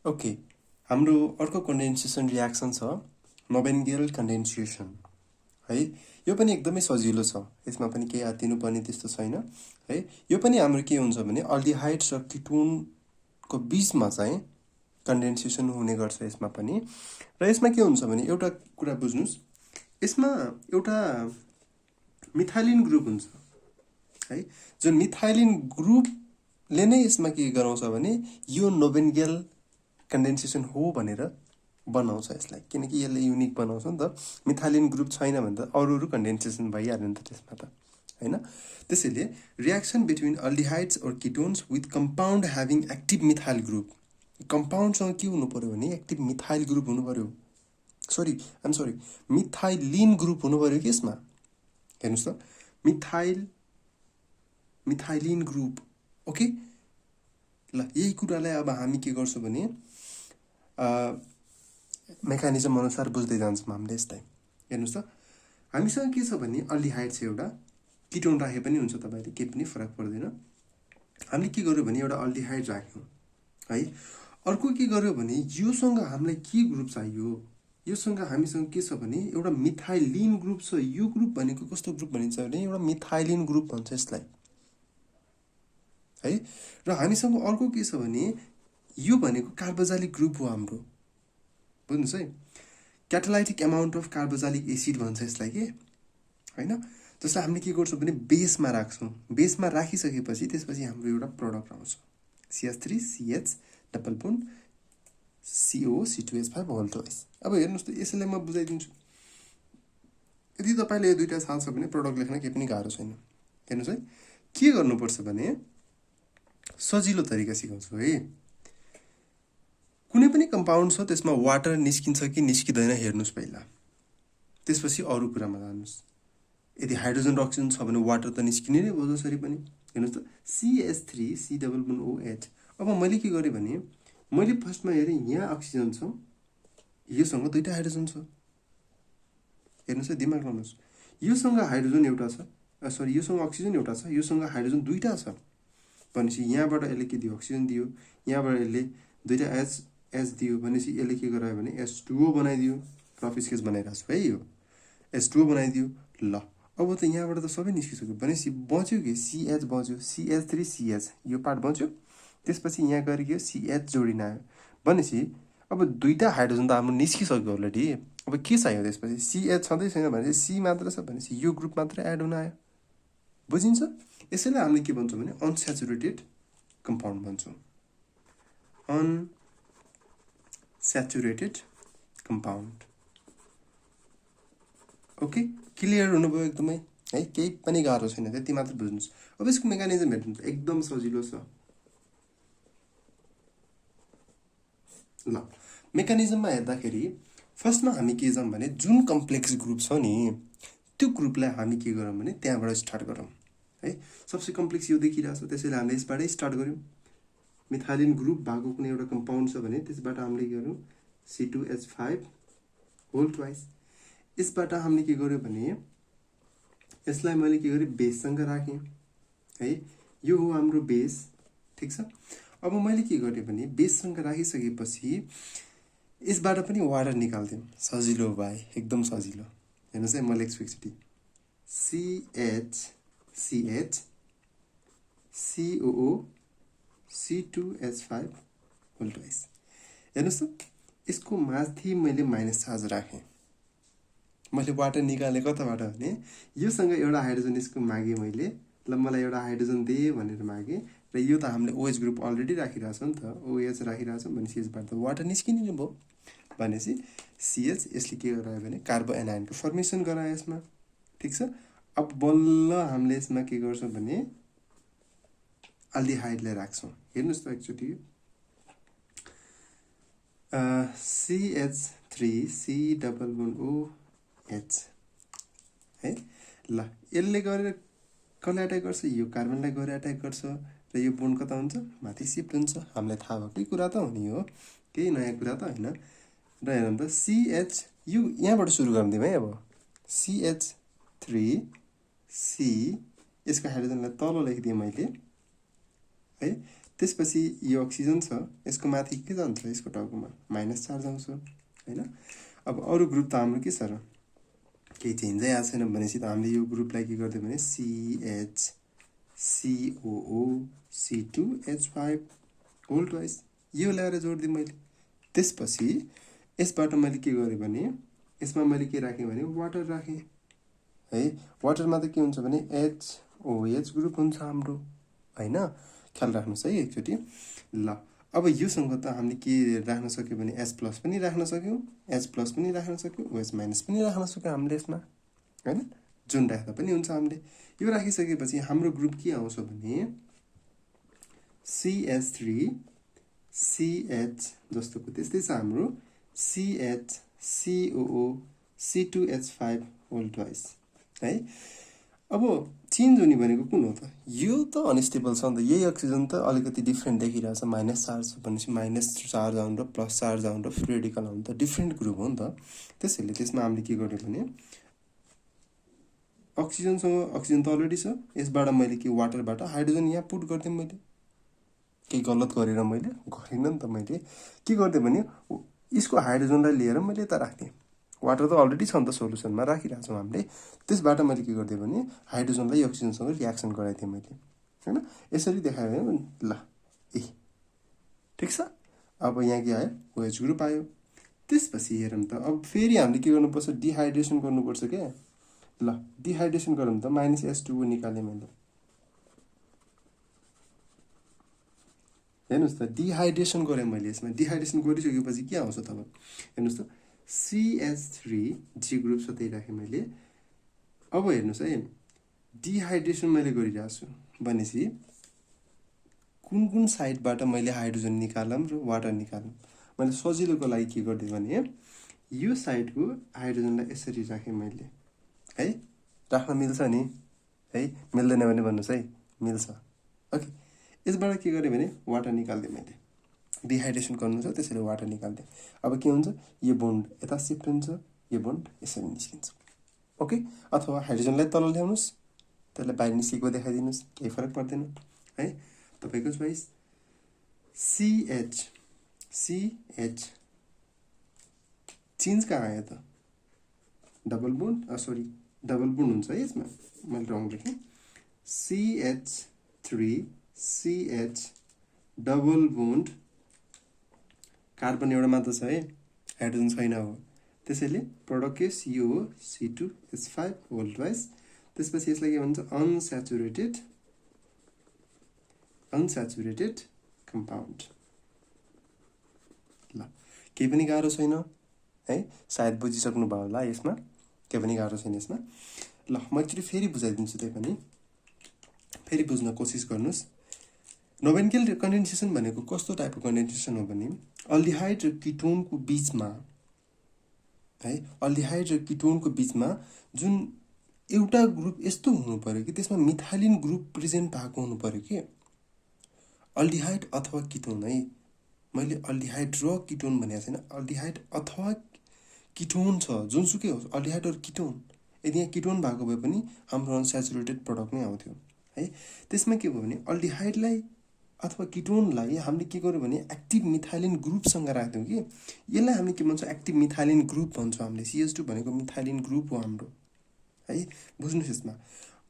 Okay, हाम्रो अर्को कन्डेन्सेसन reaction छ नोबेन्गेल कन्डेन्सेसन है। यो पनि एकदमै सजिलो छ, यसमा पनि केही आत्तिनु पर्ने त्यस्तो छैन है। यो पनि हाम्रो के हुन्छ भने अल्डिहाइड्स र किटोनको बिचमा चाहिँ कन्डेन्सेसन हुने गर्छ यसमा पनि। र यसमा के हुन्छ भने एउटा कुरा बुझ्नुस्, यसमा एउटा मिथाइलिन ग्रुप हुन्छ है। जुन मिथाइलिन ग्रुपले नै यसमा के गराउँछ भने यो नोबेन्गेल कन्डेन्सेसन हो भनेर बनाउँछ यसलाई, किनकि यसले युनिक बनाउँछ नि त। मिथाइलिन ग्रुप छैन भने त अरू कन्डेन्सेसन भइहाल्यो नि त त्यसमा त हैन। त्यसैले रियाक्सन बिट्विन अल्डिहाइड्स और ketones with compound having active methyl group, कम्पाउन्डसँग के हुनु पर्यो भने एक्टिभ मिथाइल ग्रुप हुनु पर्यो। सरी मिथाइलिन ग्रुप हुनु पर्यो कि यसमा। हेर्नुहोस् त, मिथाइलिन ग्रुप। ओके ल, यही कुरालाई अब हामी के गर्छौँ भने मेकानिजम अनुसार बुझ्दै जान्छौँ हामीले यसलाई। हेर्नुहोस् त, हामीसँग के छ भने अल्डिहाइड छ एउटा, किटोन राखे पनि हुन्छ तपाईँले, केही पनि फरक पर्दैन। हामीले के गर्यो भने एउटा अल्डिहाइड राख्यौँ है। अर्को के गर्यो भने योसँग हामीलाई के ग्रुप चाहियो, योसँग हामीसँग के छ भने एउटा मिथाइलिन ग्रुप छ। यो ग्रुप भनेको कस्तो ग्रुप भनिन्छ भने एउटा मिथाइलिन ग्रुप भन्छ यसलाई है। र हामीसँग अर्को के छ भने यो भनेको कार्बोजालिक ग्रुप हो हाम्रो, बुझ्नुहोस् है। क्याटालाइटिक अमाउन्ट अफ कार्बोजालिक एसिड भन्छ यसलाई के हैन। जसलाई हामीले के गर्छौँ भने बेसमा राख्छौँ। बेसमा राखिसकेपछि त्यसपछि हाम्रो एउटा प्रडक्ट आउँछ CH3 CH double bond CO C2H5 whole twice. अब हेर्नुहोस् त, यसैलाई म बुझाइदिन्छु। यदि तपाईँले यो दुईवटा थाहा छ भने प्रडक्ट लेख्न केही पनि गाह्रो छैन। हेर्नुहोस् है, के गर्नुपर्छ भने सजिलो तरिका सिकाउँछु है। कुनै पनि कम्पाउन्ड छ त्यसमा वाटर निस्किन्छ कि निस्किँदैन हेर्नुहोस् पहिला, त्यसपछि अरू कुरामा जानुहोस्। यदि हाइड्रोजन र अक्सिजन छ भने वाटर त निस्किने नै भयो जसरी पनि। हेर्नुहोस् त, CH3 C double bond OH। अब मैले के गरेँ भने मैले फर्स्टमा हेरेँ यहाँ अक्सिजन छ, योसँग दुईवटा हाइड्रोजन छ। हेर्नुहोस् है, दिमाग लगाउनुहोस्। योसँग हाइड्रोजन एउटा छ, योसँग अक्सिजन एउटा छ, योसँग हाइड्रोजन दुईवटा छ भनेपछि यहाँबाट यसले के दियो, अक्सिजन दियो। यहाँबाट यसले दुईवटा एच दियो भनेपछि यसले के गरायो भने H2O बनाइदियो। रफ स्केच बनाइरहेको छु है, यो H2O बनाइदियो। ल, अब त यहाँबाट त सबै निस्किसक्यो भनेपछि बच्यो कि CH बच्यो, CH3 CH यो पार्ट बच्यो। त्यसपछि यहाँ गएर के CH जोडिन आयो भनेपछि अब दुईवटा हाइड्रोजन त हाम्रो निस्किसक्यो अलरेडी। अब के चाहियो त्यसपछि, CH छँदै छैन भनेपछि C मात्र छ भनेपछि यो ग्रुप मात्र एड हुन आयो, बुझिन्छ। यसैले हामीले के भन्छौँ भने अनस्याचुरेटेड कम्पाउन्ड भन्छौँ, अनस्याचुरेटेड कम्पाउन्ड। ओके, क्लियर हुनुभयो एकदमै है, केही पनि गाह्रो छैन, त्यति मात्र बुझ्नुहोस्। अब यसको मेकानिजम हेर्नुहुन्छ, एकदम सजिलो छ। ल, मेकानिजममा हेर्दाखेरि फर्स्टमा हामी के जाउँ भने जुन कम्प्लेक्स ग्रुप छ नि त्यो ग्रुपलाई हामी के गरौँ भने त्यहाँबाट स्टार्ट गरौँ है। सबसे कम्प्लेक्स यो देखिरहेको छ, त्यसैले हामीले यसबाटै स्टार्ट गऱ्यौँ। मिथाइलिन ग्रुप भएको कुनै एउटा कम्पाउन्ड छ भने त्यसबाट हामीले के गरौँ C2H5 होल ट्वाइस। यसबाट हामीले के गर्यो भने यसलाई मैले के गरेँ बेससँग राखेँ है। यो हो हाम्रो बेस, ठिक छ। अब मैले के गरेँ भने बेससँग राखिसकेपछि यसबाट पनि वाटर निकाल्दिउँ, सजिलो भयो, एकदम सजिलो। हेर्नुहोस् है, म लेख्छु एकचोटि CH CH COO C2H5 whole twice. हेर्नुहोस् त, यसको माथि मैले माइनस चार्ज राखेँ। मैले वाटर निकालेँ कताबाट भने योसँग एउटा हाइड्रोजन यसको मागेँ मैले, ल मलाई एउटा हाइड्रोजन दे भनेर मागेँ। र यो त हामीले OH ग्रुप अलरेडी राखिरहेछ नि त, OH राखिरहेछ भनेपछि यसबाट त वाटर निस्किने नै भयो भनेपछि CH यसले के गरायो भने कार्बो एनायनको फर्मेसन गरायो यसमा, ठिक छ। अब बल्ल हामीले यसमा के गर्छौँ भने अल्डिहाइडलाई राख्छौँ। हेर्नुहोस् त एकचोटि CH3 C double bond OH है। ल, यसले गरेर कसलाई एट्याक गर्छ, यो कार्बनलाई गएर एट्याक गर्छ र यो बोन्ड कता हुन्छ, माथि सिफ्ट हुन्छ। हामीलाई थाहा भएकै कुरा त हो नि, हो केही नयाँ कुरा त होइन। र हेरौँ त CH यो यहाँबाट सुरु गरिदिउँ है। अब CH3 C यसको हाइड्रोजनलाई तल लेखिदिएँ मैले है। त्यसपछि यो अक्सिजन छ, यसको माथि के जान्छ, यसको टाउकोमा माइनस चार्ज आउँछ हैन। अब अरू ग्रुप त हाम्रो के छ र, केही चेन्जै आएको छैन भनेपछि त हामीले यो ग्रुपलाई के गरिदियो भने CHCOO C2H5 होल ट्वाइस यो ल्याएर जोडिदिएँ मैले। त्यसपछि यसबाट मैले के गरेँ भने यसमा मैले के राखेँ भने वाटर राखेँ है। वाटरमा त के हुन्छ भने HOH ग्रुप हुन्छ हाम्रो हैन, ख्याल राख्नुहोस् है एकचोटि। ल अब योसँग त हामीले के राख्न सक्यो भने H+ पनि राख्न सक्यौँ, H+ पनि राख्न सक्यौँ, OH- पनि राख्न सक्यौँ हामीले यसमा हैन, जुन राख्दा पनि हुन्छ हामीले। यो राखिसकेपछि हाम्रो ग्रुप के आउँछ भने CH3CH जस्तोको त्यस्तै छ हाम्रो CHCOO C2H5 होल ट्वाइस है। अब चेन्ज हुने भनेको कुन हो त, यो त अनस्टेबल छ नि त, यही अक्सिजन त अलिकति डिफ्रेन्ट देखिरहेछ, माइनस चार्ज भनेपछि माइनस चार्ज आउनु र प्लस चार्ज आउनु र फ्री रेडिकल आउनु त डिफ्रेन्ट ग्रुप हो नि त। त्यसैले त्यसमा हामीले के गर्यो भने अक्सिजनसँग अक्सिजन त अलरेडी छ, यसबाट मैले के वाटरबाट हाइड्रोजन यहाँ पुट गरिदिएँ मैले, केही गलत गरेर मैले गरिनँ नि त। मैले के गरिदिएँ भने यसको हाइड्रोजनलाई लिएर मैले यता राख्थेँ, वाटर त अलरेडी छ नि त सोलुसनमा राखिरहेको छौँ हामीले। त्यसबाट मैले के गरिदिएँ भने हाइड्रोजनलाई अक्सिजनसँग रियाक्सन गराइदिएँ मैले हैन। यसरी देखायो भने ल ए ठिक छ। अब यहाँ के आयो, OH ग्रुप आयो। त्यसपछि हेरौँ त, अब फेरि हामीले के गर्नुपर्छ, डिहाइड्रेसन गर्नुपर्छ क्या। ल डिहाइड्रेसन गरौँ त, -H2O निकालेँ मैले। हेर्नुहोस् त डिहाइड्रेसन गरेँ मैले यसमा, डिहाइड्रेसन गरिसकेपछि के आउँछ तब हेर्नुहोस् त, CH3G ग्रुप छ त्यही राखेँ मैले। अब हेर्नुहोस् है, डिहाइड्रेसन मैले गरिरहेको छु भनेपछि कुन कुन साइडबाट मैले हाइड्रोजन निकालौँ र वाटर निकालौँ, मैले सजिलोको लागि के गरिदिएँ भने यो साइडको हाइड्रोजनलाई यसरी राखेँ मैले है। राख्न मिल्छ नि है, मिल्दैन भने भन्नुहोस् है, मिल्छ ओके। यसबाट के गरेँ भने वाटर निकालिदिएँ मैले, डिहाइड्रेसन गर्नु छ त्यसैले वाटर निकालिदिएँ। अब के हुन्छ, यो बोन्ड यता सिफ्ट हुन्छ, यो बोन्ड यसरी निस्किन्छ ओके। अथवा हाइड्रोजनलाई तल ल्याउनुहोस्, त्यसलाई बाहिर निस्केको देखाइदिनुहोस्, केही फरक पर्दैन है। तपाईँको चोइस। CH चेन्ज कहाँ आयो त, double bond sorry double bond हुन्छ है यसमा, मैले रङ लेखेँ। CH3CH डबल बोन्ड, कार्बन एउटा मात्र छ है, हाइड्रोजन छैन हो, त्यसैले प्रोडक्ट के CO C2H5 होल ट्वाइस। त्यसपछि यसलाई के भन्छ, अनस्याचुरेटेड कम्पाउन्ड। ल केही पनि गाह्रो छैन है, सायद बुझिसक्नु भयो होला यसमा, केही पनि गाह्रो छैन यसमा। ल म एकचोटि फेरि बुझाइदिन्छु, त्यही पनि फेरि बुझ्न कोसिस गर्नुहोस्। नोभेन्केल कन्डेन्सेसन भनेको कस्तो टाइपको कन्डेन्सेसन हो भने अल्डिहाइड र किटोनको बिचमा है, अल्डिहाइड र किटोनको बिचमा जुन एउटा ग्रुप यस्तो हुनु पर्यो कि त्यसमा मिथाइलिन ग्रुप प्रेजेन्ट भएको हुनु पर्यो कि, अल्डिहाइड अथवा किटोन है। मैले अल्डिहाइड र किटोन भनेको छैन, अल्डिहाइड अथवा किटोन छ, जुनसुकै होस्, अल्डिहाइड र किटोन। यदि यहाँ किटोन भएको भए पनि हाम्रो अनस्याचुरेटेड प्रडक्ट नै आउँथ्यो है। त्यसमा के भयो भने अल्डिहाइडलाई अथवा किटोनलाई हामीले के गर्यो भने एक्टिभ मिथाइलिन ग्रुपसँग राख्थ्यौँ कि, यसलाई हामीले के भन्छौँ, एक्टिभ मिथाइलिन ग्रुप भन्छौँ हामीले। CH2 भनेको मिथाइलिन ग्रुप हो हाम्रो है, बुझ्नुहोस्। यसमा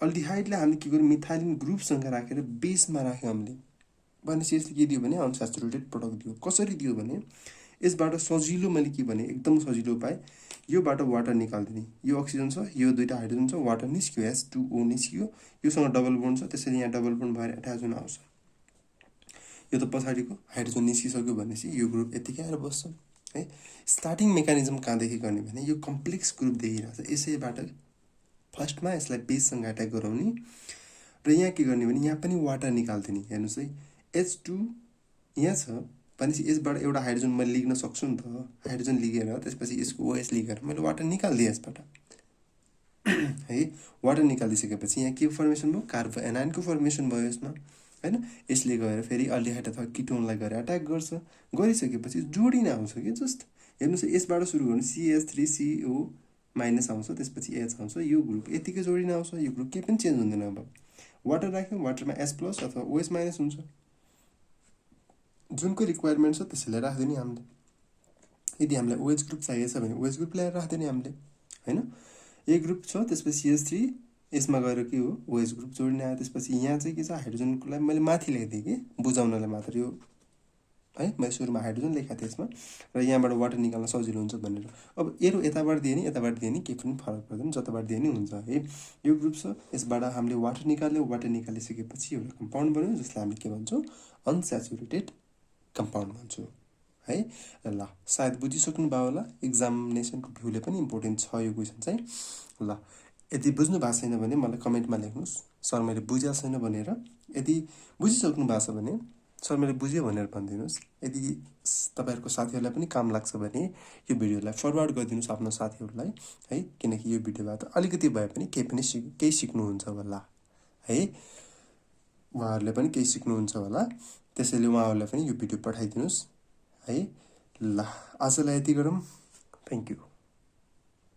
अल्डिहाइडलाई हामीले के गर्यौँ, मिथाइलिन ग्रुपसँग राखेर बेसमा राख्यौँ हामीले, भनेपछि यसले के दियो भने अनस्याचुरेटेड प्रडक्ट दियो। कसरी दियो भने यसबाट सजिलो, मैले के भने एकदम सजिलो उपाय, योबाट वाटर निकालिदिने, यो अक्सिजन छ, यो दुईवटा हाइड्रोजन छ, वाटर निस्क्यो, H2O निस्क्यो, योसँग डबल बोन्ड छ, त्यसैले यहाँ डबल बोन्ड भएर एट्याचमेन्ट आउँछ। यो त पछाडिको हाइड्रोजन निस्किसक्यो भनेपछि यो ग्रुप यतिकै आएर बस्छ है। स्टार्टिङ मेकानिजम कहाँदेखि गर्ने भने यो कम्प्लेक्स ग्रुप देखिरहेको छ, यसैबाट फर्स्टमा यसलाई बेससँग एट्याक गराउने र यहाँ के गर्ने भने यहाँ पनि वाटर निकालिदिने। हेर्नुहोस् है, H2 यहाँ छ भनेपछि यसबाट एउटा हाइड्रोजन मैले लिख्न सक्छु नि त, हाइड्रोजन लिगेर त्यसपछि यसको OH लिगेर मैले वाटर निकालिदिएँ यसबाट है। वाटर निकालिदिसकेपछि यहाँ के फर्मेसन भयो, कार्बोएनाइनको फर्मेसन भयो यसमा हैन। यसले गएर फेरि अल्डिहाइड अथवा किटोनलाई गएर एट्याक गर्छ, गरिसकेपछि जोडिन आउँछ कि जस्ट हेर्नुहोस्, यसबाट सुरु गर्नु CH3CO माइनस आउँछ, त्यसपछि H आउँछ, यो ग्रुप यतिकै जोडिन आउँछ, यो ग्रुप केही पनि चेन्ज हुँदैन। अब वाटर राख्यौँ, वाटरमा H+ अथवा OH- हुन्छ जुनको रिक्वायरमेन्ट छ त्यसैलाई राख्दियो नि हामीले। यदि हामीलाई ओएच ग्रुप चाहिएको छ भने ओएच ग्रुप ल्याएर राख्दियो नि हामीले हैन। ए ग्रुप छ त्यसपछि CH3 यसमा गएर के हो ओएच ग्रुप जोड्ने आयो। त्यसपछि यहाँ चाहिँ के छ हाइड्रोजनको लागि मैले माथि लेखिदिएँ कि बुझाउनलाई मात्र यो है, मैले सुरुमा हाइड्रोजन लेखेको थिएँ यसमा र यहाँबाट वाटर निकाल्न सजिलो हुन्छ भनेर। अब एरो यताबाट दिए नि यताबाट दिए नि केही पनि फरक पर्दैन, जताबाट दिए नि हुन्छ है। यो ग्रुप छ, यसबाट हामीले वाटर निकाल्यो, वाटर निकालिसकेपछि एउटा कम्पाउन्ड बन्यो जसलाई हामीले के भन्छौँ अनस्याचुरेटेड कम्पाउन्ड भन्छौँ है। ल सायद बुझिसक्नु भयो होला, एक्जामिनेसनको भ्यूले पनि इम्पोर्टेन्ट छ यो क्वेसन चाहिँ। ल यदि बुझ्नु भएको छैन भने मलाई कमेन्टमा लेख्नुहोस् सर मैले बुझेको छैन भनेर। यदि बुझिसक्नु भएको छ भने सर मैले बुझेँ भनेर भनिदिनुहोस्। यदि तपाईँहरूको साथीहरूलाई पनि काम लाग्छ भने यो भिडियोलाई फरवर्ड गरिदिनुहोस् आफ्नो साथीहरूलाई है, किनकि यो भिडियोबाट अलिकति भए पनि केही सिक्नुहुन्छ होला है, उहाँहरूले पनि केही सिक्नुहुन्छ होला। त्यसैले उहाँहरूलाई पनि यो भिडियो पठाइदिनुहोस् है। ल आजलाई यति गरौँ, थ्याङ्क यू।